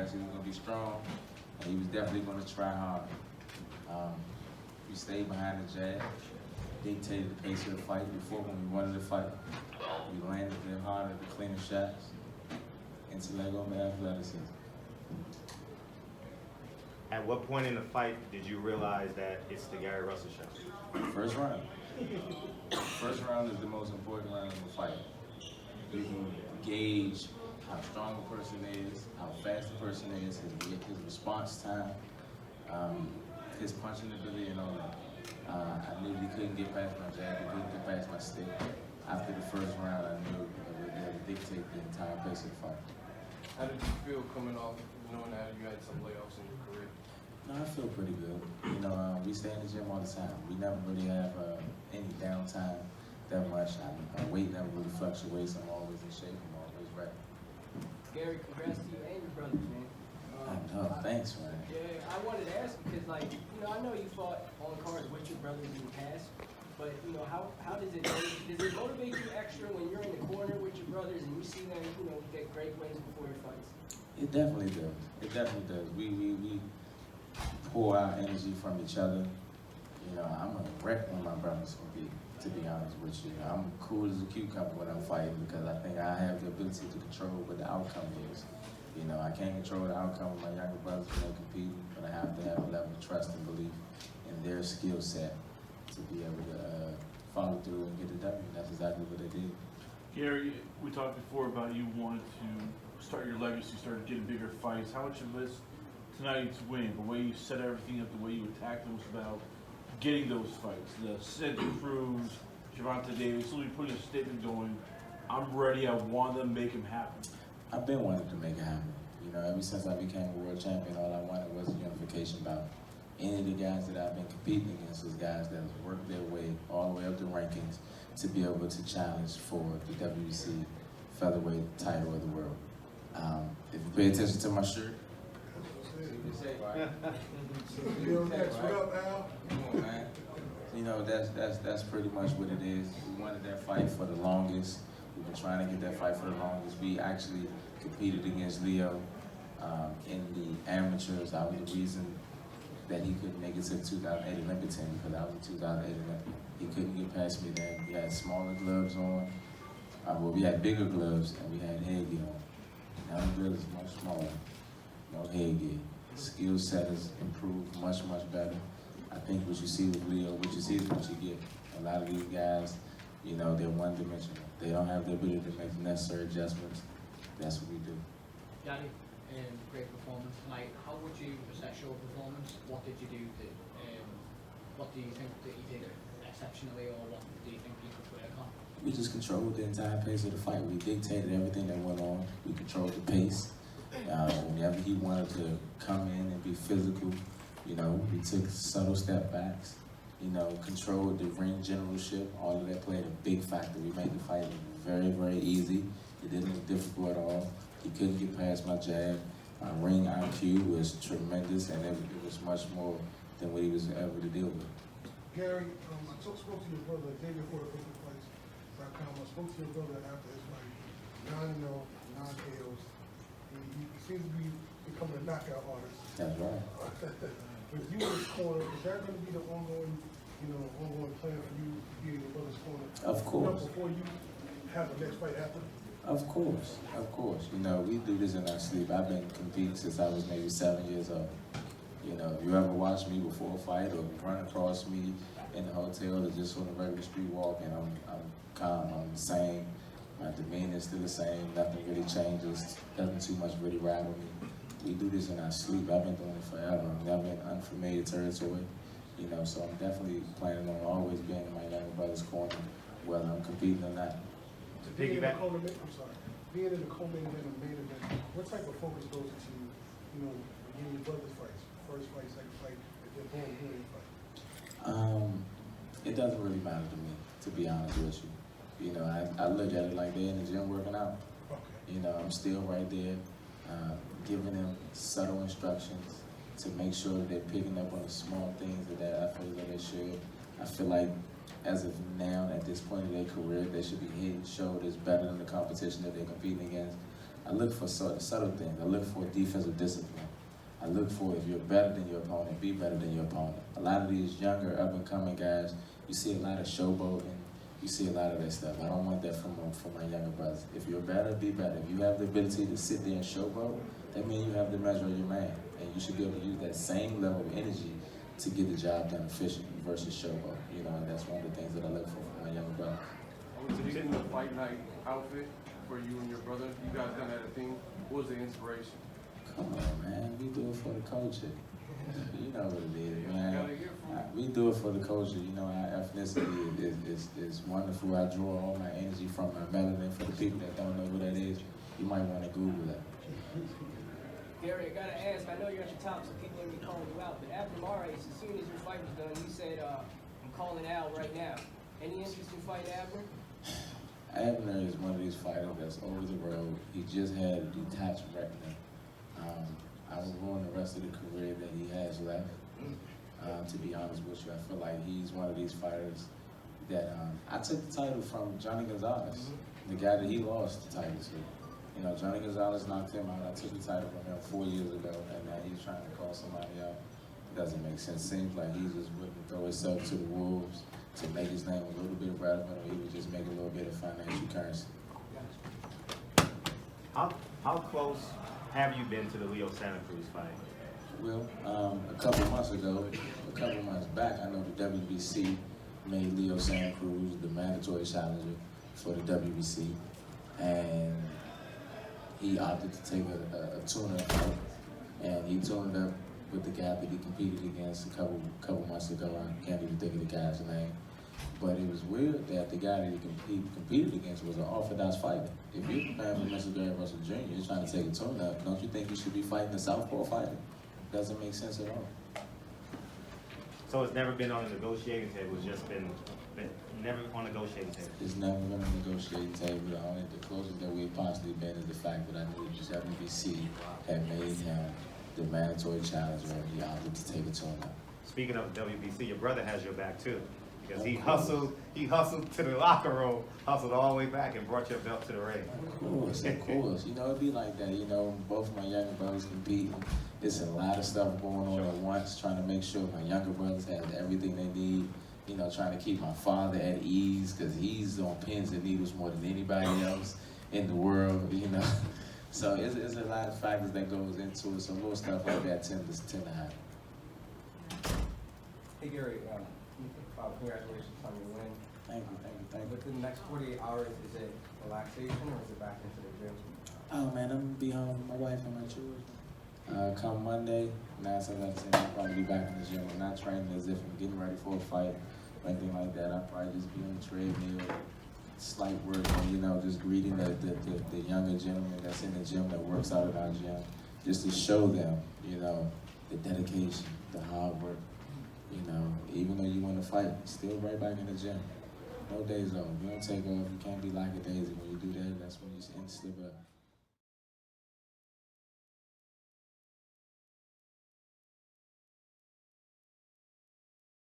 fast, he was going to be strong, and he was definitely going to try hard. We stayed behind the jab, dictated the pace of the fight. Before, when we wanted to fight, we landed there harder, the cleaner shots, intellect over athleticism. At what point in the fight did you realize that it's the Gary Russell show? First round. First round is the most important round of the fight. You can gauge how strong a person is, how fast a person is, his response time, his punching ability and all that. I knew he couldn't get past my jab, he couldn't get past my stick. After the first round, I knew it would dictate the entire pace of the fight. How did you feel coming off, knowing that you had some layoffs in your career? No, I feel pretty good. You know, we stay in the gym all the time. We never really have any downtime that much. My weight never really fluctuates. I'm always in shape. I'm always ready. Gary, congrats to you and your brothers, man. I know. Thanks, man. Yeah, I wanted to ask because, like, you know, I know you fought on cards with your brothers in the past, but, you know, how does it motivate you extra when you're in the corner with your brothers and you see them, you know, get great wins before your fights? It definitely does. It definitely does. We pour our energy from each other. You know, I'm a wreck when my brothers compete, to be honest with you. I'm cool as a cucumber when I'm fighting because I think I have the ability to control what the outcome is. You know, I can't control the outcome of my younger brothers when they compete, but I have to have a level of trust and belief in their skill set to be able to follow through and get the W. That's exactly what they did. Gary, we talked before about you wanted to start your legacy, start getting bigger fights. How much of this tonight's win, the way you set everything up, the way you attacked them, was about getting those fights? The Santa Cruz, Gervonta Davis, so we putting a statement going, I'm ready, I want them, make them happen. I've been wanting to make it happen. You know, ever since I became a world champion, all I wanted was a unification bout. Any of the guys that I've been competing against was guys that have worked their way all the way up the rankings to be able to challenge for the WBC featherweight title of the world. If you pay attention to my shirt, you know, that's pretty much what it is. We wanted that fight for the longest. We've been trying to get that fight for the longest. We actually competed against Leo in the amateurs. I was the reason that he couldn't make it to the 2008 Olympic team because I was the 2008 Olympic. He couldn't get past me then. We had smaller gloves on. Well, we had bigger gloves and we had headgear on. Now the gloves is much smaller, no headgear. Skill set has improved much, much better. I think what you see with Leo, what you see is what you get. A lot of these guys, you know, they're one-dimensional. They don't have the ability to make the necessary adjustments. That's what we do. Danny, great performance tonight. How would you assess your performance? What did you do what do you think that you did exceptionally, or what do you think you could work on? We just controlled the entire pace of the fight. We dictated everything that went on. We controlled the pace. Whenever he wanted to come in and be physical, you know, we took subtle step backs, you know, controlled the ring generalship. All of that played a big factor. We made the fight very, very easy. It didn't look difficult at all. He couldn't get past my jab. My ring IQ was tremendous, and it was much more than what he was able to deal with. Gary, I spoke to your brother the day before the fights.com. I spoke to your brother after his fight. 9-0, 9 KOs. He seems to be becoming a knockout artist. That's right. With you in his corner, is that going to be the ongoing plan for you to be in your brother's corner? Of course. Before you have the next fight happen? Of course, of course. You know, we do this in our sleep. I've been competing since I was maybe 7 years old. You know, if you ever watch me before a fight or run across me in the hotel or just on a regular street walk, and I'm calm, I'm the same. My demeanor is still the same. Nothing really changes. Nothing too much really rattle me. We do this in our sleep. I've been doing it forever. I'm never in unfamiliar territory. You know, so I'm definitely planning on always being in my younger brother's corner, whether I'm competing or not. Being in the co-main event and main event, what type of focus goes into, you know, getting your brother's fights? First fight, second fight, if they're both winning fight? It doesn't really matter to me, to be honest with you. You know, I look at it like they're in the gym working out. Okay. You know, I'm still right there, giving them subtle instructions to make sure that they're picking up on the small things that I feel that they should. I feel like as of now, at this point in their career, they should be head and shoulders better than the competition that they're competing against. I look for sort of subtle things. I look for defensive discipline. I look for if you're better than your opponent, be better than your opponent. A lot of these younger, up-and-coming guys, you see a lot of showboating. You see a lot of that stuff. I don't want that from my younger brothers. If you're better, be better. If you have the ability to sit there and showboat, that means you have the measure of your man. And you should be able to use that same level of energy to get the job done efficiently versus showboat. You know, and that's one of the things that I look for from my younger brothers. To be in the fight night outfit for you and your brother, you guys done that a thing. What was the inspiration? Come on, man. We do it for the culture. You know what it is, man. Gotta hear from you. We do it for the culture. You know, our ethnicity is wonderful. I draw all my energy from my melanin. For the people that don't know what that is, you might want to Google that. Gary, I gotta ask, I know you're at the top, so people are gonna be calling you out, but after Maurice, as soon as your fight was done, you said, I'm calling Al right now. Any interest in fighting Abner? Abner is one of these fighters that's over the road. He just had a detached retina. I would ruin the rest of the career that he has left. To be honest with you, I feel like he's one of these fighters that I took the title from Johnny Gonzalez, the guy that he lost the title to. You know, Johnny Gonzalez knocked him out. I took the title from him 4 years ago, and now he's trying to call somebody out. It doesn't make sense. Seems like he's just willing to throw himself to the wolves to make his name a little bit relevant, or he would just make a little bit of financial currency. How close have you been to the Leo Santa Cruz fight? Well, a couple months back, I know the WBC made Leo Santa Cruz the mandatory challenger for the WBC, and he opted to take a tune-up out, and he tuned up with the guy that he competed against a couple months ago. I can't even think of the guy's name. But it was weird that the guy that he competed against was an orthodox fighter. If you're preparing for Mr. Gary Russell Jr., you're trying to take a tune-up, don't you think you should be fighting a southpaw fighter? Doesn't make sense at all. So it's never been on a negotiating table. It's just been never on a negotiating table. It's never been a negotiating table. The closest that we've possibly been is the fact that I knew the WBC had made him the mandatory challenger, and he opted to take a tune-up. Speaking of WBC, your brother has your back too. Because he hustled to the locker room, hustled all the way back and brought your belt to the ring. Of course. You know, it'd be like that. You know, both of my younger brothers compete. It's a lot of stuff going on at once, trying to make sure my younger brothers have everything they need. You know, trying to keep my father at ease, because he's on pins and needles more than anybody else in the world, you know. So it's a lot of factors that goes into it. So little stuff like that tend to happen. Hey Gary, congratulations on your win. Thank you. Within the next 48 hours, is it relaxation or is it back into the gym? Oh man, I'm gonna be home with my wife and my children. Come Monday, 9 times out of 10, I'll probably be back in the gym. I'm not training as if I'm getting ready for a fight or anything like that. I'll probably just be on the treadmill, slight work, and, you know, just greeting the younger gentleman that's in the gym that works out at our gym, just to show them, you know, the dedication, the hard work. You know, even though you want to fight, still right back in the gym. No days off. You don't take off. You can't be like a daisy. When you do that, that's when you slip up.